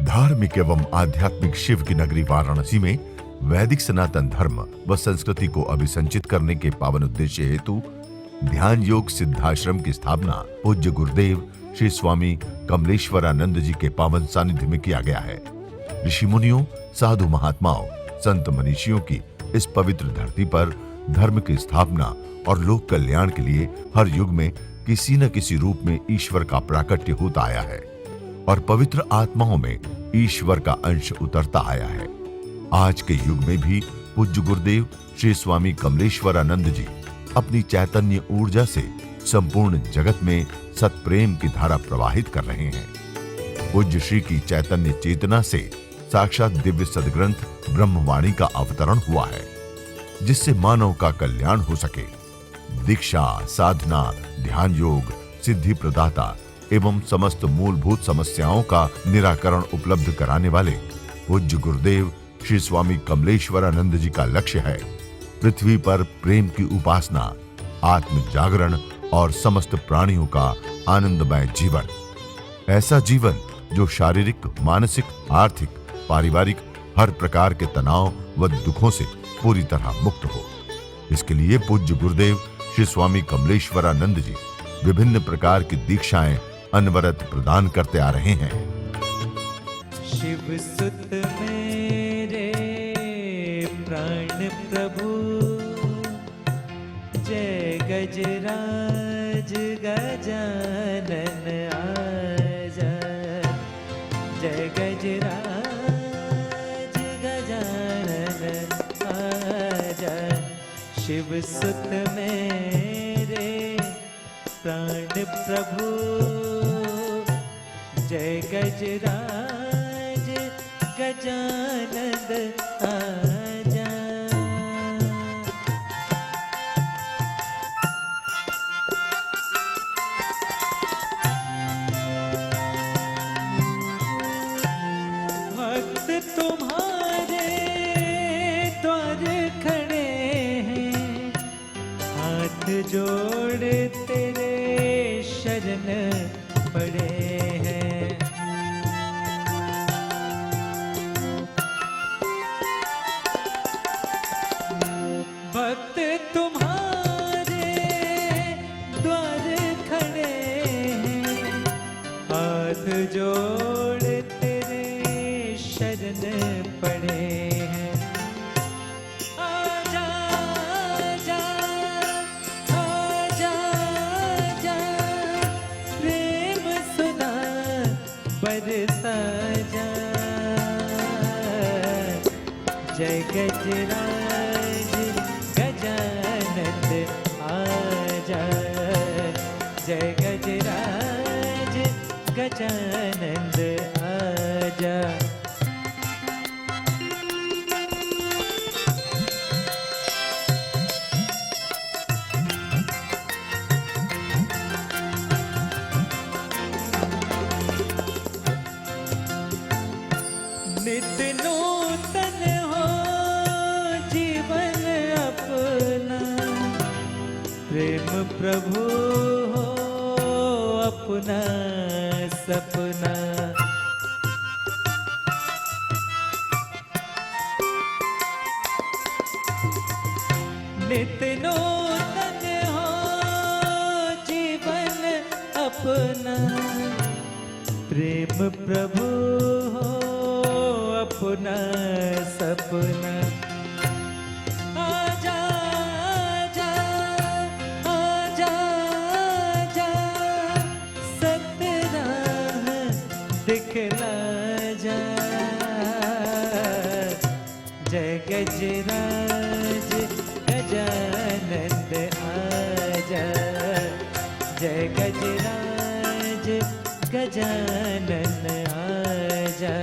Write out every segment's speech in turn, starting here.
धार्मिक एवं आध्यात्मिक शिव की नगरी वाराणसी में वैदिक सनातन धर्म व संस्कृति को अभिसंचित करने के पावन उद्देश्य हेतु ध्यान योग सिद्धाश्रम की स्थापना पूज्य गुरुदेव श्री स्वामी कमलेश्वरानंद जी के पावन सानिध्य में किया गया है। ऋषि मुनियों, साधु महात्माओं, संत मनीषियों की इस पवित्र धरती पर धर्म की स्थापना और लोक कल्याण के लिए हर युग में किसी न किसी रूप में ईश्वर का प्राकट्य होता आया है और पवित्र आत्माओं में ईश्वर का अंश उतरता आया है। आज के युग में भी पूज्य गुरुदेव श्री स्वामी कमलेश्वरानंद जी अपनी चैतन्य ऊर्जा से संपूर्ण जगत में सत्प्रेम की धारा प्रवाहित कर रहे हैं। पूज्य श्री की चैतन्य चेतना से साक्षात दिव्य सदग्रंथ ब्रह्मवाणी का अवतरण हुआ है, जिससे मानव का कल्याण हो सके। दीक्षा, साधना, ध्यान योग, सिद्धि प्रदाता एवं समस्त मूलभूत समस्याओं का निराकरण उपलब्ध कराने वाले पूज्य गुरुदेव श्री स्वामी कमलेश्वरानंद जी का लक्ष्य है पृथ्वी पर प्रेम की उपासना, आत्म जागरण और समस्त प्राणियों का आनंदमय जीवन। ऐसा जीवन जो शारीरिक, मानसिक, आर्थिक, पारिवारिक हर प्रकार के तनाव व दुखों से पूरी तरह मुक्त हो। इसके लिए पूज्य गुरुदेव श्री स्वामी कमलेश्वरानंद जी विभिन्न प्रकार की दीक्षाएं अनवरत प्रदान करते आ रहे हैं। शिव सुत मेरे प्राण प्रभु, जय गजराज गजानन आजा, जय गजराज गजानन आजा। शिव सुत मेरे प्राण प्रभु, जय गजराज गजानन आजा। भक्त तुम्हारे द्वार खड़े हैं, हाथ जोड़ तेरे शरण पड़े हैं। भक्त तुम्हारे द्वार खड़े हैं, हाथ जोड़ तेरे शरण पड़े हैं। आजा आजा आजा आजा, प्रेम सुधा बरसा जा। जय गजराज गजानन आजा, जय गजराज गजानन आजा। नित नूतन हो जीवन अपना, प्रेम प्रभु हो अपना सपना। नित नूतन हो जीवन अपना, प्रेम प्रभु हो अपना सपना। आजा आजा आजा आजा, सतराह दिखला जा। जय गजराज गजानन आजा, जय गजराज गजानन आजा।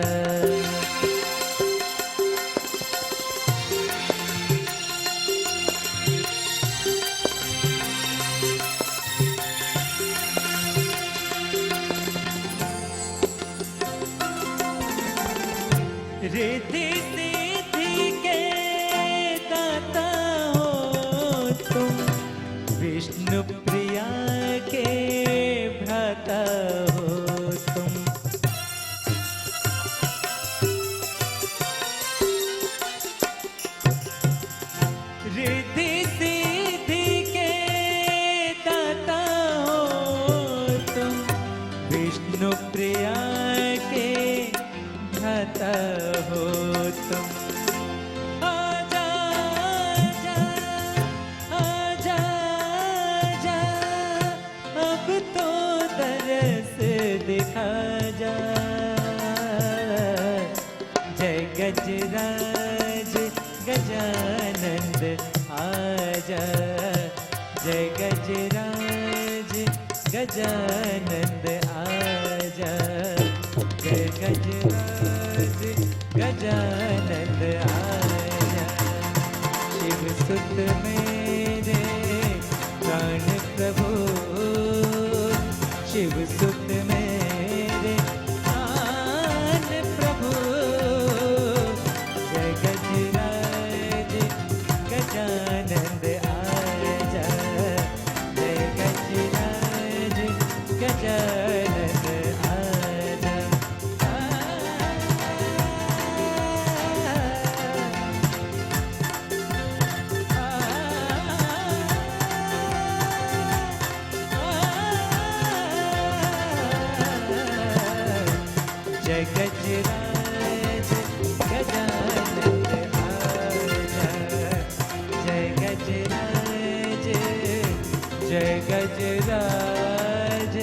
रिद्धि सिद्धि के दाता हो तुम, विष्णु प्रिया के भ्राता हो तुम। दिखाता हो तुम। आजा आजा आजा आजा, अब तो तरस दिखा जा। जय गजराज गजानंद आजा, जय गजराज गजानंद आजा, जय गजराज गजानंद आजा। शिव सुत मेरे प्राण प्रभु, शिव सुत मेरे प्राण प्रभु, जय गजराज गजानंद आजा, जय गजराज गजानंद आजा। जय गजराज गजानंद आजा, जय गजराज, जय गजराज,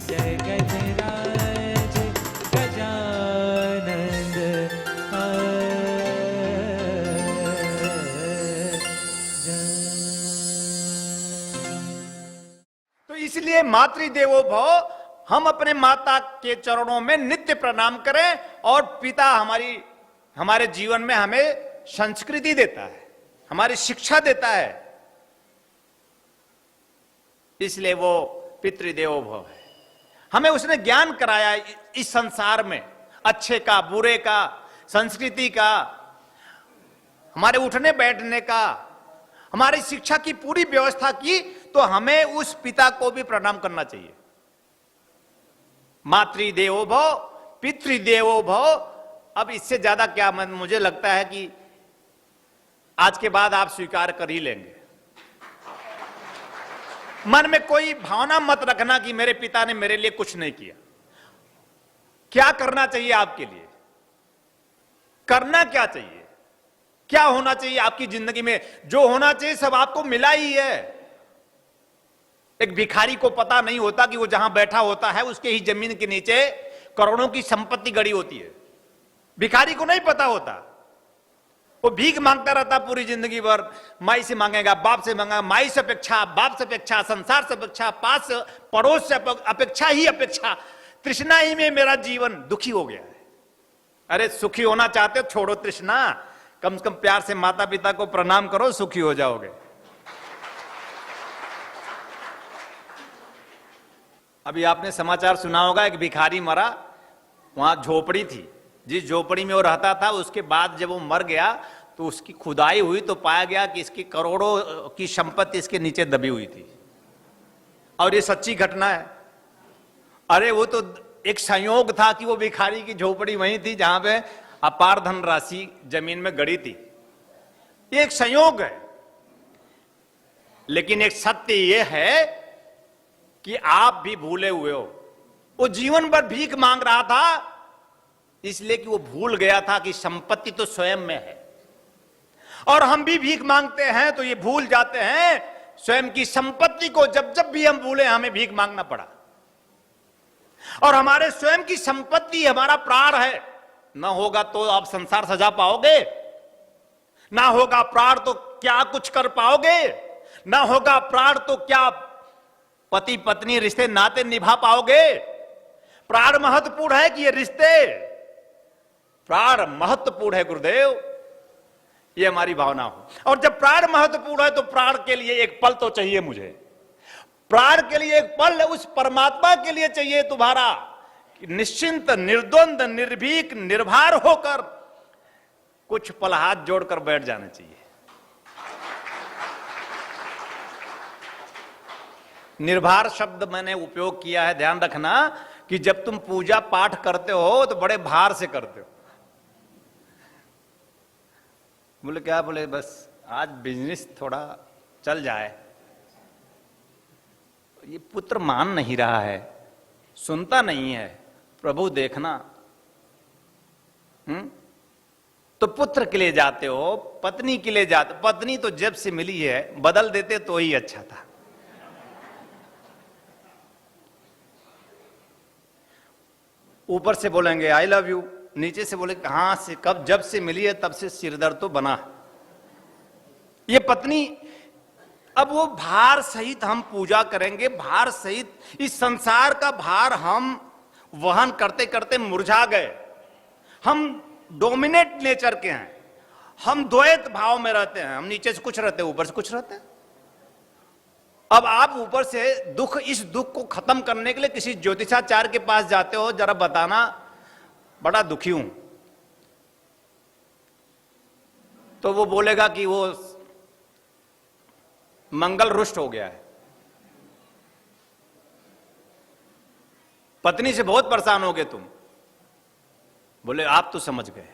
जय गजराज गजानंद तो इसलिए मातृदेवो भव, हम अपने माता के चरणों में नित्य प्रणाम करें। और पिता हमारे जीवन में हमें संस्कृति देता है, हमारी शिक्षा देता है, इसलिए वो पितृदेवो भव है। हमें उसने ज्ञान कराया इस संसार में, अच्छे का, बुरे का, संस्कृति का, हमारे उठने बैठने का, हमारी शिक्षा की पूरी व्यवस्था की। तो हमें उस पिता को भी प्रणाम करना चाहिए। मातृदेवो भव, पितृदेवो भव। अब इससे ज्यादा क्या, मुझे लगता है कि आज के बाद आप स्वीकार कर ही लेंगे। मन में कोई भावना मत रखना कि मेरे पिता ने मेरे लिए कुछ नहीं किया। क्या करना चाहिए आपके लिए, करना क्या चाहिए, क्या होना चाहिए आपकी जिंदगी में? जो होना चाहिए सब आपको मिला ही है। एक भिखारी को पता नहीं होता कि वो जहां बैठा होता है उसके ही जमीन के नीचे करोड़ों की संपत्ति गड़ी होती है। भिखारी को नहीं पता होता, वो भीख मांगता रहता पूरी जिंदगी भर। माई से मांगेगा, बाप से मांगेगा, माई से अपेक्षा, बाप से अपेक्षा, संसार से अपेक्षा, पास पड़ोस से अपेक्षा ही अपेक्षा। तृष्णा ही में मेरा जीवन दुखी हो गया है। अरे सुखी होना चाहते हो, छोड़ो तृष्णा, कम से कम प्यार से माता पिता को प्रणाम करो, सुखी हो जाओगे। अभी आपने समाचार सुना होगा, एक भिखारी मरा, वहां झोपड़ी थी, जिस झोपड़ी में वो रहता था उसके बाद जब वो मर गया तो उसकी खुदाई हुई तो पाया गया कि इसकी करोड़ों की संपत्ति इसके नीचे दबी हुई थी। और ये सच्ची घटना है। अरे वो तो एक संयोग था कि वो भिखारी की झोपड़ी वहीं थी जहां पे अपार धन राशि जमीन में गड़ी थी। ये एक संयोग है, लेकिन एक सत्य ये है कि आप भी भूले हुए हो। वो जीवन भर भीख मांग रहा था इसलिए कि वो भूल गया था कि संपत्ति तो स्वयं में है। और हम भी भीख मांगते हैं तो ये भूल जाते हैं स्वयं की संपत्ति को। जब जब भी हम भूले हमें भीख मांगना पड़ा। और हमारे स्वयं की संपत्ति हमारा प्राण है। ना होगा तो आप संसार सजा पाओगे, ना होगा प्राण तो क्या कुछ कर पाओगे, ना होगा प्राण तो क्या पति पत्नी रिश्ते नाते निभा पाओगे। प्राण महत्वपूर्ण है कि ये रिश्ते? प्राण महत्वपूर्ण है गुरुदेव, ये हमारी भावना हो। और जब प्राण महत्वपूर्ण है तो प्राण के लिए एक पल तो चाहिए मुझे। प्राण के लिए एक पल उस परमात्मा के लिए चाहिए तुम्हारा, निश्चिंत निर्द्वंद निर्भीक निर्भर होकर कुछ पल हाथ जोड़कर बैठ जाना चाहिए। निर्भर शब्द मैंने उपयोग किया है, ध्यान रखना कि जब तुम पूजा पाठ करते हो तो बड़े भार से करते हो। बोले क्या? बोले बस आज बिजनेस थोड़ा चल जाए। ये पुत्र मान नहीं रहा है, सुनता नहीं है, प्रभु देखना। तो पुत्र के लिए जाते हो, पत्नी के लिए जाते, पत्नी तो जब से मिली है बदल देते तो ही अच्छा था। ऊपर से बोलेंगे आई लव यू, नीचे से बोले कहां से, कब, जब से मिली है तब से सिरदर्द तो बना। ये पत्नी, अब वो भार सहित हम पूजा करेंगे, भार सहित इस संसार का भार हम वहन करते करते मुरझा गए। हम डोमिनेट नेचर के हैं, हम द्वैत भाव में रहते हैं, हम नीचे से कुछ रहते हैं, ऊपर से कुछ रहते हैं। अब आप ऊपर से दुख, इस दुख को खत्म करने के लिए किसी ज्योतिषाचार्य के पास जाते हो, जरा बताना बड़ा दुखी हूं, तो वो बोलेगा कि वो मंगल रुष्ट हो गया है। पत्नी से बहुत परेशान हो गए तुम, बोले आप तो समझ गए।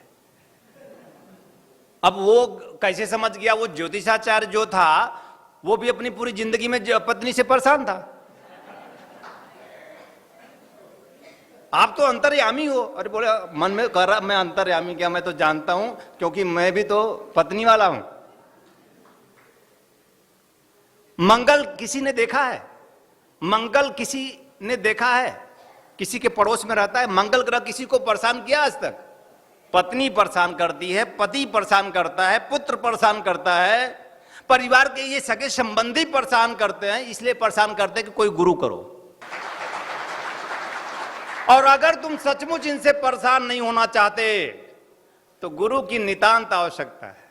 अब वो कैसे समझ गया? वो ज्योतिषाचार्य जो था वो भी अपनी पूरी जिंदगी में पत्नी से परेशान था। आप तो अंतर्यामी हो। अरे बोले मन में कर रहा मैं अंतर्यामी क्या, मैं तो जानता हूं क्योंकि मैं भी तो पत्नी वाला हूं। मंगल किसी ने देखा है? मंगल किसी ने देखा है? किसी के पड़ोस में रहता है? मंगल ग्रह किसी को परेशान किया आज तक? पत्नी परेशान करती है, पति परेशान करता है, पुत्र परेशान करता है, परिवार के ये सगे संबंधी परेशान करते हैं। इसलिए परेशान करते हैं कि कोई गुरु करो। और अगर तुम सचमुच इनसे परेशान नहीं होना चाहते तो गुरु की नितांत आवश्यकता है।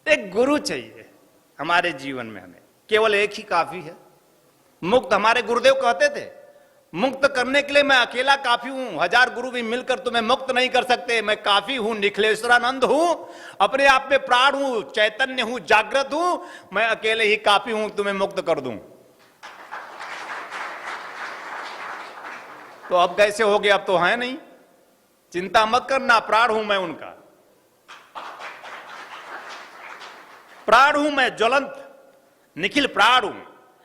एक गुरु चाहिए हमारे जीवन में, हमें केवल एक ही काफी है। मुक्त, हमारे गुरुदेव कहते थे, मुक्त करने के लिए मैं अकेला काफी हूं, 1000 गुरु भी मिलकर तुम्हें मुक्त नहीं कर सकते। मैं काफी हूं, निखिलेश्वरानंद हूं, अपने आप में प्राण हूं, चैतन्य हूं, जागृत हूं, मैं अकेले ही काफी हूं, तुम्हें मुक्त कर दूं। तो अब कैसे हो गया? अब तो है नहीं, चिंता मत करना, प्राण हूं मैं उनका, प्राण हूं मैं, ज्वलंत निखिल प्राण हूं,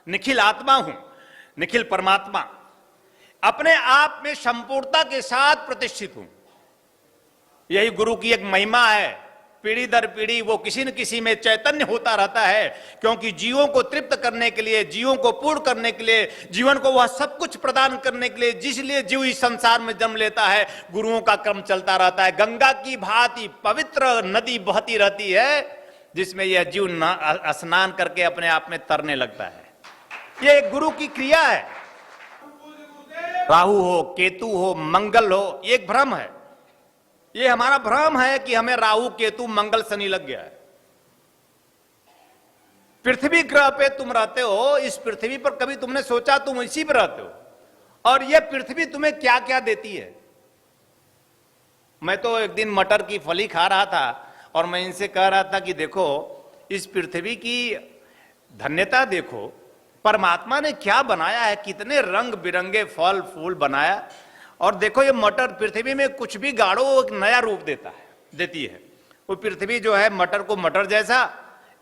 निखिल आत्मा हूं, निखिल परमात्मा, अपने आप में संपूर्णता के साथ प्रतिष्ठित हूं। यही गुरु की एक महिमा है। पीढ़ी दर पीढ़ी वो किसी न किसी में चैतन्य होता रहता है, क्योंकि जीवों को तृप्त करने के लिए, जीवों को पूर्ण करने के लिए, जीवन को वह सब कुछ प्रदान करने के लिए जिसलिए जीव इस संसार में जन्म लेता है, गुरुओं का क्रम चलता रहता है। गंगा की भांति पवित्र नदी बहती रहती है जिसमें यह जीव स्नान करके अपने आप में तरने लगता है। यह एक गुरु की क्रिया है। राहु हो, केतु हो, मंगल हो, एक भ्रम है। ये हमारा भ्रम है कि हमें राहु, केतु, मंगल, शनि लग गया है। पृथ्वी ग्रह पे तुम रहते हो, इस पृथ्वी पर कभी तुमने सोचा तुम इसी पर रहते हो? और यह पृथ्वी तुम्हें क्या क्या देती है? मैं तो एक दिन मटर की फली खा रहा था और मैं इनसे कह रहा था कि देखो इस पृथ्वी की धन्यता देखो, परमात्मा ने क्या बनाया है, कितने रंग बिरंगे फल फूल बनाया। और देखो ये मटर, पृथ्वी में कुछ भी गाड़ो एक नया रूप देती है। वो पृथ्वी जो है मटर को मटर जैसा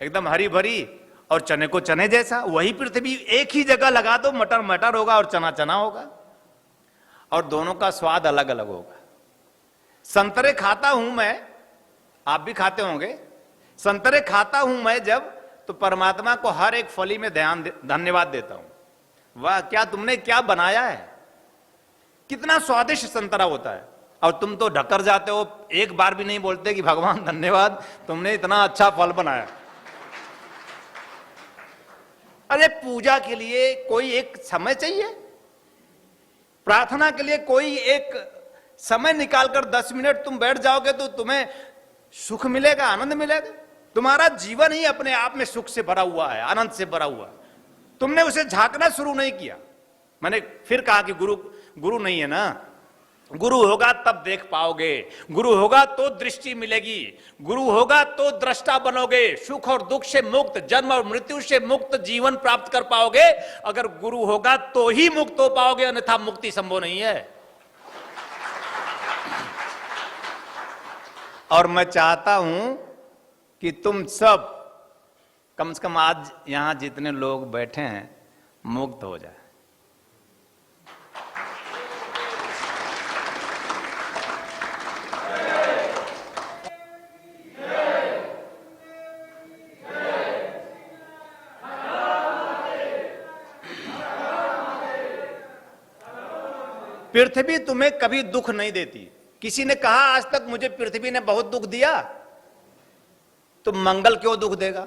एकदम हरी भरी और चने को चने जैसा, वही पृथ्वी एक ही जगह लगा दो, मटर मटर होगा और चना चना होगा, और दोनों का स्वाद अलग अलग होगा। संतरे खाता हूं मैं, आप भी खाते होंगे। संतरे खाता हूं मैं जब, तो परमात्मा को हर एक फली में धन्यवाद देता हूं। वाह, क्या तुमने क्या बनाया है, कितना स्वादिष्ट संतरा होता है। और तुम तो ढकर जाते हो, एक बार भी नहीं बोलते कि भगवान धन्यवाद, तुमने इतना अच्छा फल बनाया। अरे पूजा के लिए कोई एक समय चाहिए, प्रार्थना के लिए कोई एक समय निकालकर 10 मिनट तुम बैठ जाओगे तो तुम्हें सुख मिलेगा, आनंद मिलेगा। तुम्हारा जीवन ही अपने आप में सुख से भरा हुआ है, आनंद से भरा हुआ है। तुमने उसे झांकना शुरू नहीं किया। मैंने फिर कहा कि गुरु नहीं है ना, गुरु होगा तब देख पाओगे, गुरु होगा तो दृष्टि मिलेगी, गुरु होगा तो दृष्टा बनोगे, सुख और दुख से मुक्त, जन्म और मृत्यु से मुक्त जीवन प्राप्त कर पाओगे। अगर गुरु होगा तो ही मुक्त हो पाओगे, अन्यथा मुक्ति संभव नहीं है। और मैं चाहता हूं कि तुम सब कम से कम आज यहां जितने लोग बैठे हैं मुक्त हो जाए। पृथ्वी तुम्हें कभी दुख नहीं देती। किसी ने कहा आज तक मुझे पृथ्वी ने बहुत दुख दिया, तो मंगल क्यों दुख देगा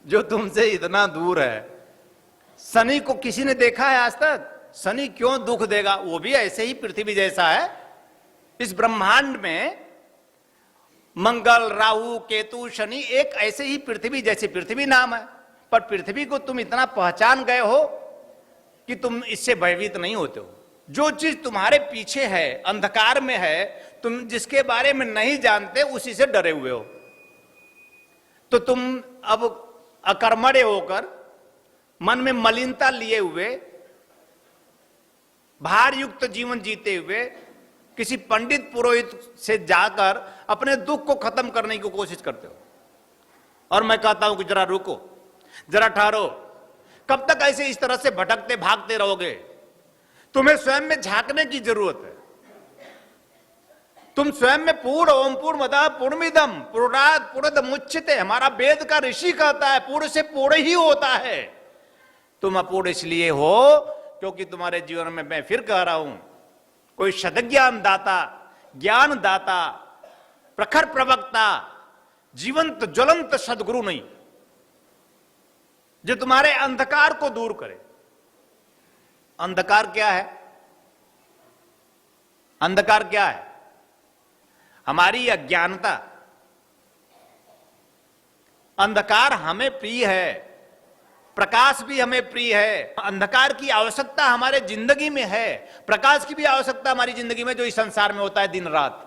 जो तुमसे इतना दूर है? शनि को किसी ने देखा है आज तक? शनि क्यों दुख देगा? वो भी ऐसे ही पृथ्वी जैसा है। इस ब्रह्मांड में मंगल, राहु, केतु, शनि एक ऐसे ही पृथ्वी जैसे पृथ्वी नाम है, पर पृथ्वी को तुम इतना पहचान गए हो कि तुम इससे भयभीत नहीं होते हो। जो चीज तुम्हारे पीछे है, अंधकार में है, तुम जिसके बारे में नहीं जानते, उसी से डरे हुए हो। तो तुम अब अकर्मण्य होकर, मन में मलिनता लिए हुए, भार युक्त जीवन जीते हुए, किसी पंडित पुरोहित से जाकर अपने दुख को खत्म करने की कोशिश करते हो। और मैं कहता हूं कि जरा रुको, जरा ठहरो। कब तक ऐसे इस तरह से भटकते भागते रहोगे? तुम्हें स्वयं में झांकने की जरूरत है। तुम स्वयं में पूर्ण ओम पूर्णमदः पूर्णमिदं पूर्णात् पूर्णमुदच्यते, हमारा वेद का ऋषि कहता है पूर्ण से पूर्ण ही होता है। तुम अपूर्ण इसलिए हो क्योंकि तुम्हारे जीवन में, मैं फिर कह रहा हूं, कोई सदज्ञान दाता, ज्ञान दाता, प्रखर प्रवक्ता, जीवंत ज्वलंत सदगुरु नहीं, जो तुम्हारे अंधकार को दूर करे। अंधकार क्या है? अंधकार क्या है? हमारी अज्ञानता। अंधकार हमें प्रिय है, प्रकाश भी हमें प्रिय है। अंधकार की आवश्यकता हमारे जिंदगी में है, प्रकाश की भी आवश्यकता हमारी जिंदगी में, जो इस संसार में होता है दिन रात।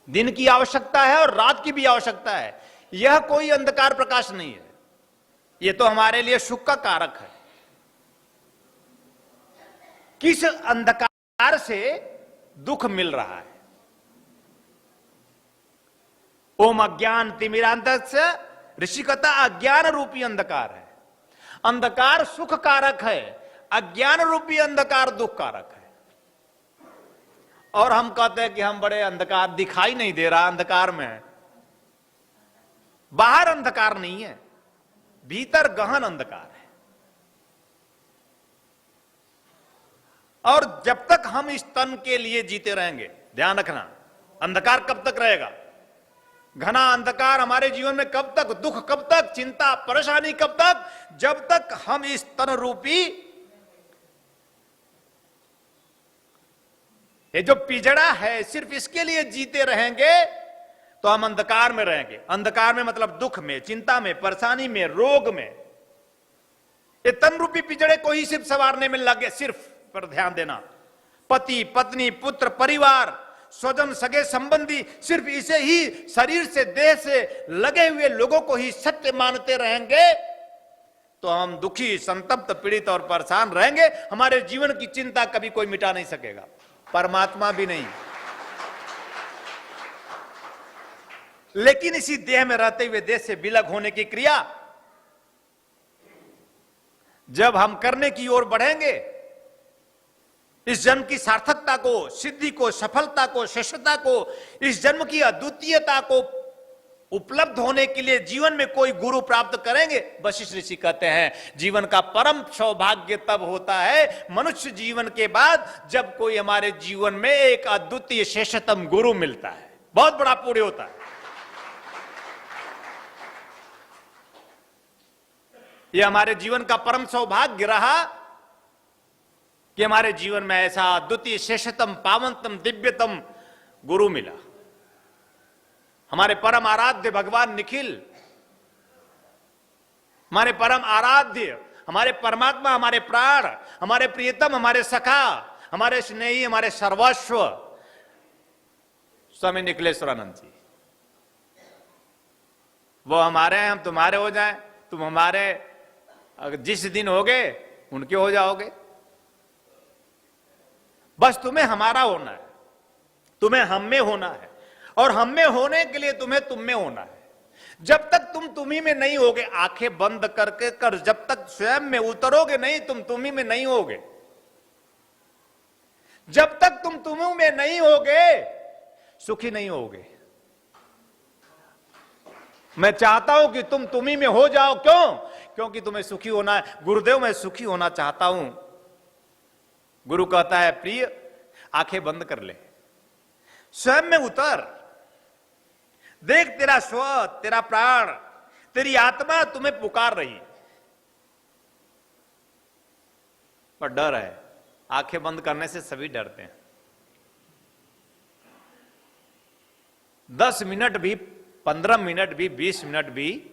दिन की आवश्यकता है और रात की भी आवश्यकता है। यह कोई अंधकार प्रकाश नहीं है, यह तो हमारे लिए सुख का कारक है। किस अंधकार से दुख मिल रहा है? ओम अज्ञान तिमिरांतस्य, ऋषि कहता अज्ञान रूपी अंधकार है। अंधकार सुख कारक है, अज्ञान रूपी अंधकार दुख कारक है। और हम कहते हैं कि हम बड़े अंधकार, दिखाई नहीं दे रहा, अंधकार में है। बाहर अंधकार नहीं है, भीतर गहन अंधकार है। और जब तक हम इस तन के लिए जीते रहेंगे, ध्यान रखना, अंधकार कब तक रहेगा? घना अंधकार हमारे जीवन में कब तक? दुख कब तक? चिंता परेशानी कब तक? जब तक हम इस तन रूपी, ये जो पिजड़ा है, सिर्फ इसके लिए जीते रहेंगे तो हम अंधकार में रहेंगे। अंधकार में मतलब दुख में, चिंता में, परेशानी में, रोग में। ये तन रूपी पिजड़े को ही सिर्फ संवारने में लगे, सिर्फ पर ध्यान देना। पति, पत्नी, पुत्र, परिवार, स्वजन, सगे संबंधी, सिर्फ इसे ही, शरीर से, देह से लगे हुए लोगों को ही सत्य मानते रहेंगे तो हम दुखी, संतप्त, पीड़ित और परेशान रहेंगे। हमारे जीवन की चिंता कभी कोई मिटा नहीं सकेगा, परमात्मा भी नहीं। लेकिन इसी देह में रहते हुए देह से विलग होने की क्रिया जब हम करने की ओर बढ़ेंगे, इस जन्म की सार्थकता को, सिद्धि को, सफलता को, श्रेष्ठता को, इस जन्म की अद्वितीयता को उपलब्ध होने के लिए जीवन में कोई गुरु प्राप्त करेंगे। वशिष्ठ ऋषि कहते हैं जीवन का परम सौभाग्य तब होता है मनुष्य जीवन के बाद, जब कोई हमारे जीवन में एक अद्वितीय श्रेष्ठतम गुरु मिलता है। बहुत बड़ा पुण्य होता है। यह हमारे जीवन का परम सौभाग्य रहा कि हमारे जीवन में ऐसा अद्वितीय श्रेष्ठतम, पावनतम, दिव्यतम गुरु मिला। हमारे परम आराध्य भगवान निखिल, हमारे परम आराध्य, हमारे परमात्मा, हमारे प्राण, हमारे प्रियतम, हमारे सखा, हमारे स्नेही, हमारे सर्वस्व स्वामी निखिलेश्वरानंद जी, वो हमारे हैं, हम तुम्हारे हो जाएं। तुम हमारे जिस दिन होगे उनके हो जाओगे। बस तुम्हें हमारा होना है, तुम्हें हम में होना है, और हम में होने के लिए तुम्हें तुम में होना है। जब तक तुम तुम्ही में नहीं होगे, आंखें बंद करके जब तक स्वयं में उतरोगे नहीं, तुम तुम्ही में नहीं होगे। जब तक तुम तुम्ही में नहीं होगे, सुखी नहीं होगे। मैं चाहता हूं कि तुम तुम्ही में हो जाओ। क्यों? क्योंकि तुम्हें सुखी होना है। गुरुदेव, मैं सुखी होना चाहता हूं। गुरु कहता है प्रिय, आंखें बंद कर ले, स्वयं में उतर, देख तेरा स्व, तेरा प्राण, तेरी आत्मा तुम्हें पुकार रही है, पर डर है। आंखें बंद करने से सभी डरते हैं। 10 मिनट भी, 15 मिनट भी, 20 मिनट भी,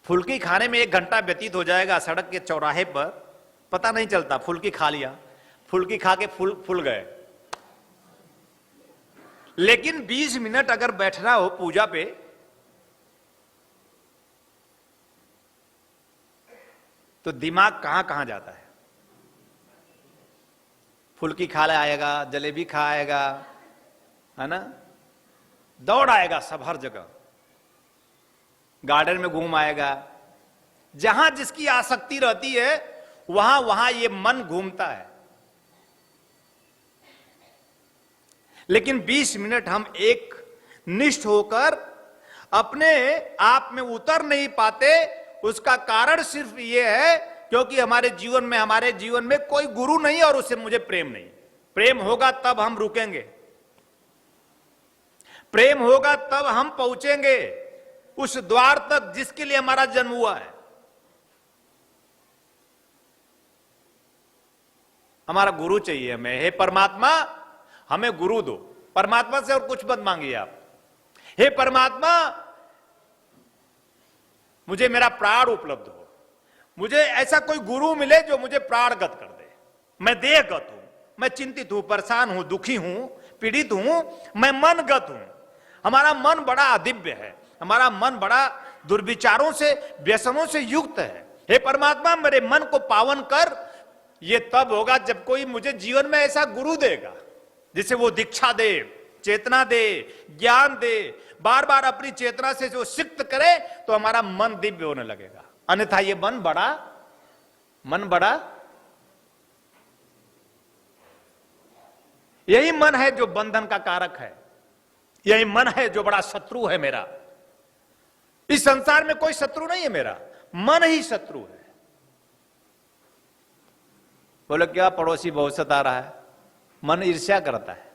फुल्की खाने में 1 घंटा व्यतीत हो जाएगा सड़क के चौराहे पर, पता नहीं चलता। फुल्की खा लिया, फुल्की खा के फुल गए। लेकिन 20 मिनट अगर बैठना हो पूजा पे, तो दिमाग कहां कहां जाता है। फुल्की खा आएगा, जलेबी खा आएगा, है ना, दौड़ आएगा सब हर जगह, गार्डन में घूम आएगा। जहां जिसकी आसक्ति रहती है वहां वहां ये मन घूमता है। लेकिन 20 मिनट हम एक निष्ठ होकर अपने आप में उतर नहीं पाते। उसका कारण सिर्फ ये है क्योंकि हमारे जीवन में कोई गुरु नहीं और उससे मुझे प्रेम नहीं। प्रेम होगा तब हम रुकेंगे, प्रेम होगा तब हम पहुंचेंगे उस द्वार तक जिसके लिए हमारा जन्म हुआ है। हमारा गुरु चाहिए हमें। हे परमात्मा, हमें गुरु दो। परमात्मा से और कुछ मत मांगिए आप। हे परमात्मा, मुझे मेरा प्राण उपलब्ध हो, मुझे ऐसा कोई गुरु मिले जो मुझे प्राणगत कर दे। मैं देहगत हूं, मैं चिंतित हूं, परेशान हूं, दुखी हूं, पीड़ित हूं, मैं मनगत हूं। हमारा मन बड़ा अदिव्य है, हमारा मन बड़ा दुर्विचारों से, व्यसनों से युक्त है। हे परमात्मा, मेरे मन को पावन कर। ये तब होगा जब कोई मुझे जीवन में ऐसा गुरु देगा जिसे वो दीक्षा दे, चेतना दे, ज्ञान दे, बार बार अपनी चेतना से जो सिक्त करे, तो हमारा मन दिव्य होने लगेगा। अन्यथा ये मन बड़ा यही मन है जो बंधन का कारक है। यही मन है जो बड़ा शत्रु है मेरा। इस संसार में कोई शत्रु नहीं है मेरा, मन ही शत्रु है। बोले क्या पड़ोसी बहुत सता रहा है, मन ईर्ष्या करता है।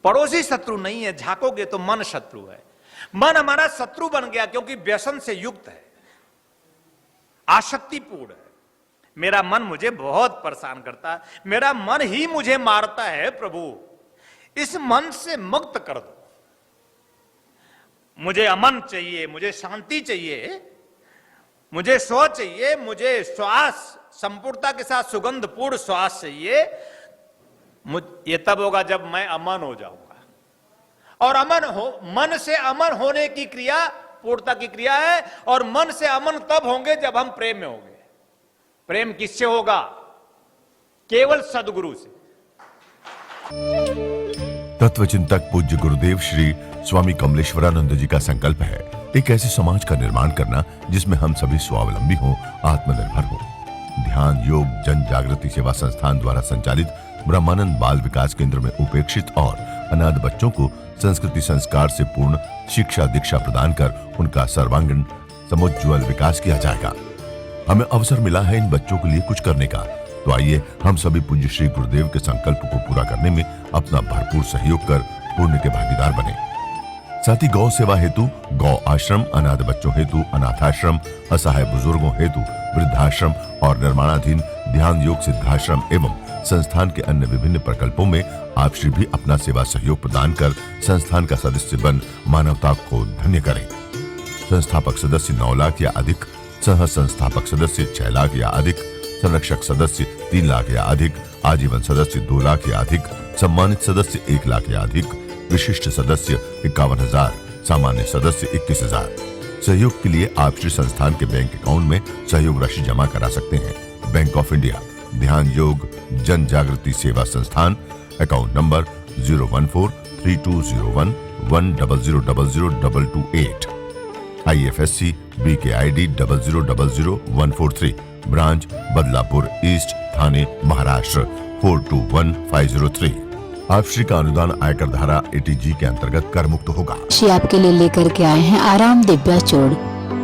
पड़ोसी शत्रु नहीं है, झांकोगे तो मन शत्रु है। मन हमारा शत्रु बन गया क्योंकि व्यसन से युक्त है, आसक्तिपूर्ण है। मेरा मन मुझे बहुत परेशान करता है, मेरा मन ही मुझे मारता है। प्रभु, इस मन से मुक्त कर दो। मुझे अमन चाहिए, मुझे शांति चाहिए, मुझे स्व चाहिए, मुझे श्वास संपूर्णता के साथ सुगंधपूर्ण श्वास चाहिए। ये तब होगा जब मैं अमन हो जाऊंगा। और मन से अमन होने की क्रिया पूर्णता की क्रिया है। और मन से अमन तब होंगे जब हम प्रेम में होंगे। प्रेम किससे होगा? केवल सदगुरु से। तत्वचिंतक पूज्य गुरुदेव श्री स्वामी कमलेश्वरानंद जी का संकल्प है एक ऐसे समाज का निर्माण करना जिसमें हम सभी स्वावलंबी हों, आत्मनिर्भर हों। ध्यान योग जन जागृति सेवा संस्थान द्वारा संचालित ब्रह्मानंद बाल विकास केंद्र में उपेक्षित और अनाथ बच्चों को संस्कृति संस्कार से पूर्ण शिक्षा दीक्षा प्रदान कर उनका सर्वांगीण समुज्ज्वल विकास किया जाएगा। हमें अवसर मिला है इन बच्चों के लिए कुछ करने का, तो आइए हम सभी पूज्य श्री गुरुदेव के संकल्प को पूरा करने में अपना भरपूर सहयोग कर पुण्य के भागीदार बने। साथ ही गौ सेवा हेतु गौ आश्रम, अनाथ बच्चों हेतु अनाथाश्रम, असहाय बुजुर्गों हेतु वृद्धाश्रम और निर्माणाधीन ध्यान योग सिद्धाश्रम एवं संस्थान के अन्य विभिन्न प्रकल्पों में आप श्री भी अपना सेवा सहयोग प्रदान कर संस्थान का सदस्य बन मानवता को धन्य करें। संस्थापक सदस्य 9 लाख या अधिक, सह संस्थापक सदस्य 6 लाख या अधिक, संरक्षक सदस्य 3 लाख या अधिक, आजीवन सदस्य 2 लाख या अधिक, सम्मानित सदस्य 1 लाख या अधिक, विशिष्ट सदस्य 51,000, सामान्य सदस्य 21,000। सहयोग के लिए आप श्री संस्थान के बैंक अकाउंट में सहयोग राशि जमा करा सकते हैं। बैंक ऑफ इंडिया ध्यान योग जन Jagriti Seva Sansthan, account number 014320110002228, IFSC BKID 0000143, branch Badlapur east, Thane Maharashtra 421503। आप श्री का अनुदान आयकर धारा 80G के अंतर्गत कर मुक्त होगा। श्री आपके लिए लेकर के आए हैं आराम दिव्या चूर्ण।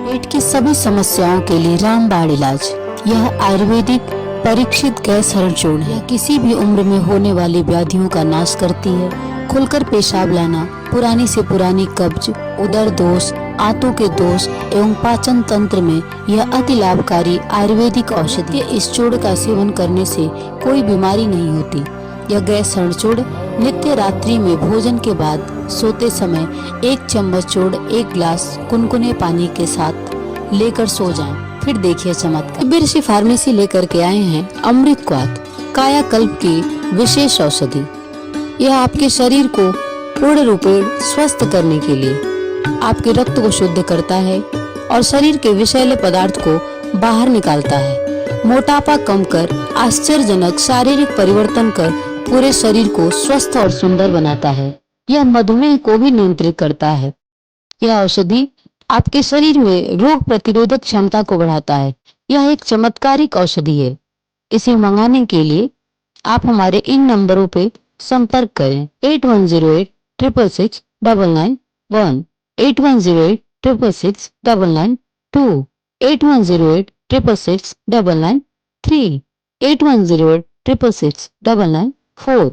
पेट की सभी समस्याओं के लिए रामबाण इलाज। यह आयुर्वेदिक परीक्षित गैस हरणचूर्ण है। किसी भी उम्र में होने वाली व्याधियों का नाश करती है। खुलकर पेशाब लाना, पुरानी से पुरानी कब्ज, उदर दोष, आंतों के दोष एवं पाचन तंत्र में यह अति लाभकारी आयुर्वेदिक औषधि है। इस चूर्ण का सेवन करने से कोई बीमारी नहीं होती। यह गैस हरणचूर्ण नित्य रात्रि में भोजन के बाद सोते समय 1 चम्मच चूर्ण 1 गिलास कुनकुने पानी के साथ लेकर सो जाएं। फिर देखिए चमत्कार। दिव्य ऋषि फार्मेसी लेकर के आए हैं अमृत क्वाथ, कायाकल्प की विशेष औषधि। यह आपके शरीर को पूर्ण रूपेण स्वस्थ करने के लिए आपके रक्त को शुद्ध करता है और शरीर के विषैले पदार्थ को बाहर निकालता है। मोटापा कम कर आश्चर्यजनक शारीरिक परिवर्तन कर पूरे शरीर को स्वस्थ और सुंदर बनाता है। यह मधुमेह को भी नियंत्रित करता है। यह औषधि आपके शरीर में रोग प्रतिरोधक क्षमता को बढ़ाता है। यह एक चमत्कारिक औषधि है। इसे मंगाने के लिए आप हमारे इन नंबरों पे संपर्क करें 8108666991, 8108666992, 8108666993, 8108666994।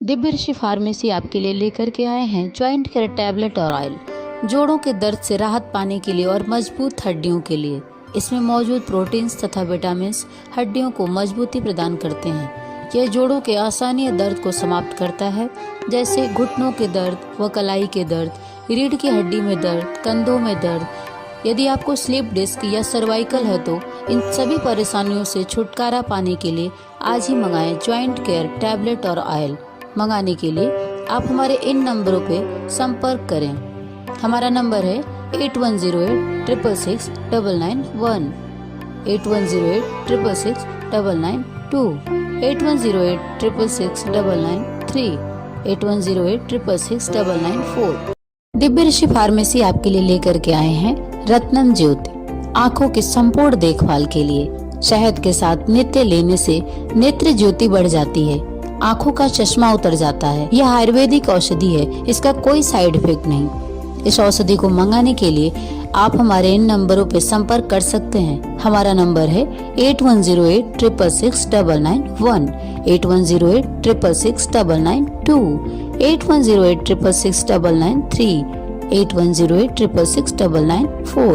दिव्य ऋषि फार्मेसी आपके लिए लेकर के आए हैं ज्वाइंट केयर टैबलेट और ऑयल, जोड़ों के दर्द से राहत पाने के लिए और मजबूत हड्डियों के लिए। इसमें मौजूद प्रोटीन्स तथा विटामिन हड्डियों को मजबूती प्रदान करते हैं। यह जोड़ों के असहनीय दर्द को समाप्त करता है, जैसे घुटनों के दर्द व कलाई के दर्द, रीढ़ की हड्डी में दर्द, कंधों में दर्द। यदि आपको स्लिप डिस्क या सर्वाइकल है तो इन सभी परेशानियों से छुटकारा पाने के लिए आज ही मंगाएं ज्वाइंट केयर टैबलेट और ऑयल। मंगाने के लिए आप हमारे इन नंबरों पे संपर्क करें। हमारा नंबर है 8108666991, 8108666992, 8108666993, 8108666994। दिव्य ऋषि फार्मेसी आपके लिए लेकर के आए हैं रत्नम ज्योति, आँखों की संपूर्ण देखभाल के लिए। शहद के साथ नित्य लेने से नेत्र ज्योति बढ़ जाती है, आँखों का चश्मा उतर जाता है। यह आयुर्वेदिक औषधि है, इसका कोई साइड इफेक्ट नहीं। इस औषधि को मंगाने के लिए आप हमारे इन नंबरों पर संपर्क कर सकते हैं। हमारा नंबर है 8108666991, 8108666992, 8108666993, 8108666994।